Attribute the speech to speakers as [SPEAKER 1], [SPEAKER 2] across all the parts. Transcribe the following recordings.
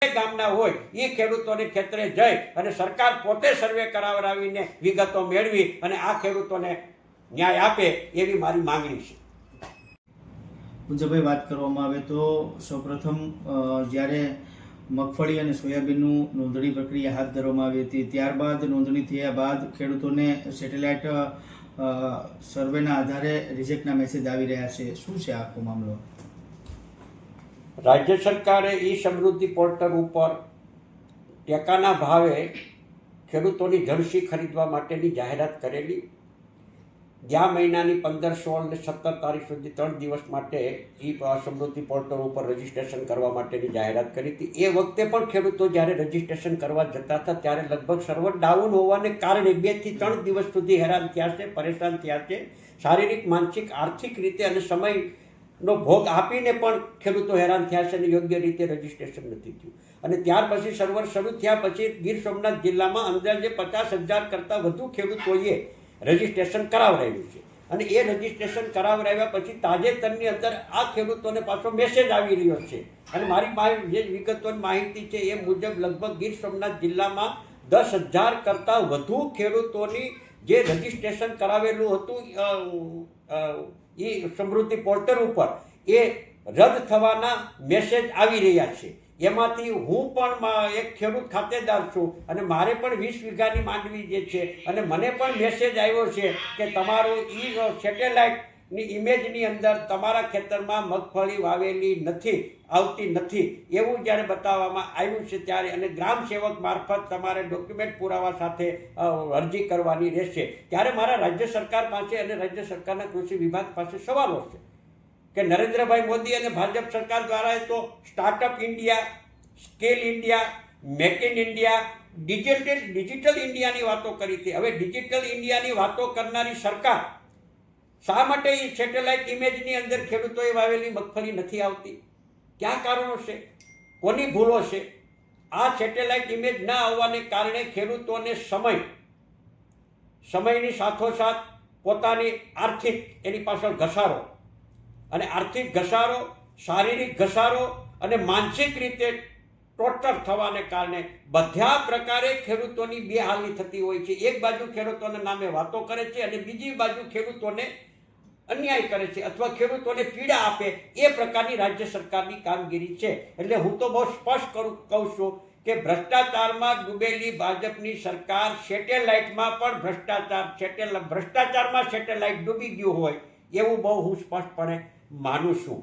[SPEAKER 1] ગામના હોય એ ખેડૂતોને ખેતરે જઈ અને સરકાર પોતે સર્વે કરાવડાવીને વિગતો મેળવી અને આ ખેડૂતોને ન્યાય આપે એવી મારી માંગણી છે.
[SPEAKER 2] પૂજ્યભાઈ, વાત કરવામાં આવે તો સૌપ્રથમ જ્યારે મગફળી અને સોયાબીનનું નોંધણી પ્રક્રિયા હાથ ધરવામાં આવી હતી, ત્યારબાદ નોંધણી થયા બાદ ખેડૂતોને સેટેલાઇટ સર્વેના આધારે રિજેક્ટના મેસેજ આવી રહ્યા છે. શું છે આખો મામલો?
[SPEAKER 1] રાજ્ય સરકારે ઈ સમૃદ્ધિ પોર્ટલ ઉપર ટેકાના ભાવે ખેડૂતોની જળસી ખરીદવા માટેની જાહેરાત કરેલી. ગયા મહિનાની 15, 16 અને 17 તારીખ સુધી 3 દિવસ માટે ઈ સમૃદ્ધિ પોર્ટલ ઉપર રજીસ્ટ્રેશન કરવા માટેની જાહેરાત કરી હતી. એ વખતે પણ ખેડૂતો જ્યારે રજીસ્ટ્રેશન કરવા જતા હતા ત્યારે લગભગ સર્વર ડાઉન હોવાને કારણે 2 થી 3 દિવસ સુધી હેરાન થયા છે, પરેશાન થયા છે. શારીરિક, માનસિક, આર્થિક રીતે અને સમયનો ભોગ આપીને પણ ખેડૂતો હેરાન થયા છે અને યોગ્ય રીતે રજીસ્ટ્રેશન નથી થયું. અને ત્યાર પછી સર્વર શરૂ થયા પછી ગીર સોમનાથ જિલ્લામાં અંદાજે 50,000 કરતાં વધુ ખેડૂતોએ રજીસ્ટ્રેશન કરાવડાવ્યું છે. અને એ રજીસ્ટ્રેશન કરાવડાવ્યા પછી તાજેતરની અંદર આ ખેડૂતોને પાછો મેસેજ આવી રહ્યો છે. અને મારી જે વિગતોની માહિતી છે એ મુજબ લગભગ ગીર સોમનાથ જિલ્લામાં 10,000 કરતાં વધુ ખેડૂતોની જે રજીસ્ટ્રેશન કરાવેલું હતું એ સમૃદ્ધિ પોર્ટલ ઉપર એ રદ થવાના મેસેજ આવી રહ્યા છે. એમાંથી હું પણ એક ખેડૂત ખાતેદાર છું અને મારે પણ 20 વીઘાની માંડવી જે છે અને મને પણ મેસેજ આવ્યો છે કે તમારું સેટેલાઇટની ઇમેજની અંદર તમારા ખેતરમાં મગફળી વાવેલી આવતી નથી એવું જ્યારે બતાવવામાં આવ્યું છે ત્યારે અને ગ્રામ સેવક મારફત તમારે ડોક્યુમેન્ટ પુરાવા સાથે અરજી કરવાની રહેશે. ત્યારે મારા રાજ્ય સરકાર પાસે અને રાજ્ય સરકારના કૃષિ વિભાગ પાસે સવાલો છે કે નરેન્દ્રભાઈ મોદી અને ભાજપ સરકાર દ્વારા તો startup India, scale India, make in India, digital ઇન્ડિયાની વાતો કરી હતી. હવે ડિજિટલ ઇન્ડિયાની વાતો કરનારી સરકાર શા માટે એ સેટેલાઇટ ઇમેજની અંદર ખેડૂતોએ વાવેલી મગફળી નથી આવતી? ક્યાં કારણો છે? કોની ભૂલો છે? આ સેટેલાઇટ ઇમેજ ન આવવાને કારણે ખેડૂતોને સમયની સાથોસાથ પોતાની આર્થિક એની પાછળ ઘસારો અને આર્થિક ઘસારો, શારીરિક ઘસારો અને માનસિક રીતે ટોર્ચર થવાને કારણે બધા પ્રકારે ખેડૂતોની બેહાલી થતી હોય છે. એક બાજુ ખેડૂતોના નામે વાતો કરે છે અને બીજી બાજુ ખેડૂતોને અન્યાય કરે છે અથવા ખેડૂતોને પીડા આપે એ પ્રકારની રાજ્ય સરકારની કામગીરી છે. એટલે હું તો બહુ સ્પષ્ટ કહું છું કે ભ્રષ્ટાચારમાં ડૂબેલી ભાજપની સરકાર સેટેલાઇટમાં પણ ભ્રષ્ટાચારમાં સેટેલાઇટ ડૂબી ગયું હોય એવું બહુ હું સ્પષ્ટપણે માનું છું.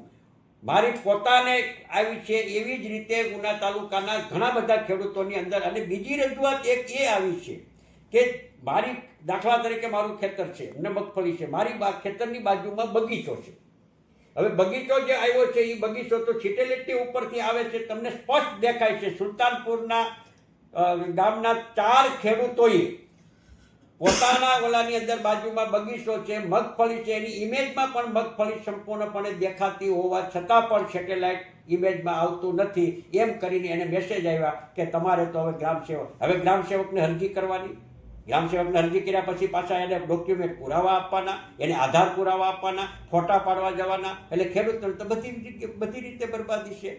[SPEAKER 1] મારી પોતાને આવી છે એવી જ રીતે ઉના તાલુકાના ઘણા બધા ખેડૂતોની અંદર. અને બીજી રજૂઆત એક એ આવી છે કે મારી દાખલા તરીકે મારું ખેતર છે અને મગફળી છે, મારી ખેતરની બાજુમાં બગીચો છે. હવે બગીચો જે આવ્યો છે એ બગીચો તો સિટેલિટી ઉપરથી આવે છે, તમને સ્પષ્ટ દેખાય છે. સુલતાનપુરના ગામના 4 ખેડૂતોએ પોતાના ઓલાની અંદર બાજુમાં બગીચો છે, મગફળી છે, એની ઇમેજમાં પણ મગફળી સંપૂર્ણપણે દેખાતી હોવા છતાં પણ સેટેલાઇટ ઇમેજમાં આવતું નથી એમ કરીને એને મેસેજ આવ્યા કે તમારે તો હવે ગ્રામસેવકને અરજી કરવાની. ગ્રામસેવકને અરજી કર્યા પછી પાછા એને ડોક્યુમેન્ટ પુરાવા આપવાના, એને આધાર પુરાવા આપવાના, ફોટા પાડવા જવાના. એટલે ખેડૂતોને તો બધી રીતે બરબાદી છે.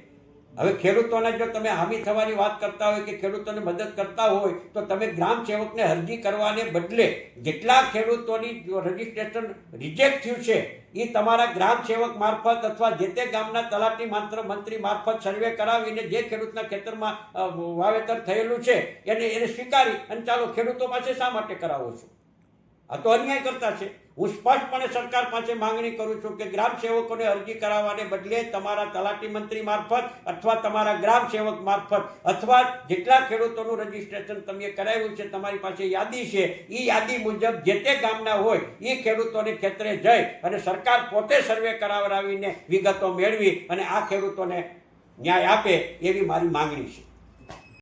[SPEAKER 1] હવે ખેડૂતોને જો તમે હામી થવાની વાત કરતા હોય કે ખેડૂતોને મદદ કરતા હોય તો તમે ગ્રામ સેવકને અરજી કરવાને બદલે જેટલા ખેડૂતોની રજીસ્ટ્રેશન રિજેક્ટ થયું છે એ તમારા ગ્રામ સેવક મારફત અથવા જે તે ગામના તલાટી મંત્રી મારફત સર્વે કરાવીને જે ખેડૂતના ખેતરમાં વાવેતર થયેલું છે એને સ્વીકારી અને ચાલો ખેડૂતો પાસે શા માટે કરાવો છો? આ તો અન્યાય કરતા છે. હું સ્પષ્ટપણે સરકાર પાસે માંગણી કરું છું કે ગ્રામ સેવકોને અરજી કરાવવાને બદલે તમારા તલાટી મંત્રી મારફત અથવા તમારા ગ્રામ સેવક મારફત અથવા જેટલા ખેડૂતોનું રજીસ્ટ્રેશન તમે કરાવ્યું છે તમારી પાસે યાદી છે એ યાદી મુજબ જે તે ગામના હોય એ ખેડૂતોને ખેતરે જઈ અને સરકાર પોતે સર્વે કરાવડાવીને વિગતો મેળવી અને આ ખેડૂતોને ન્યાય આપે એવી મારી માંગણી છે.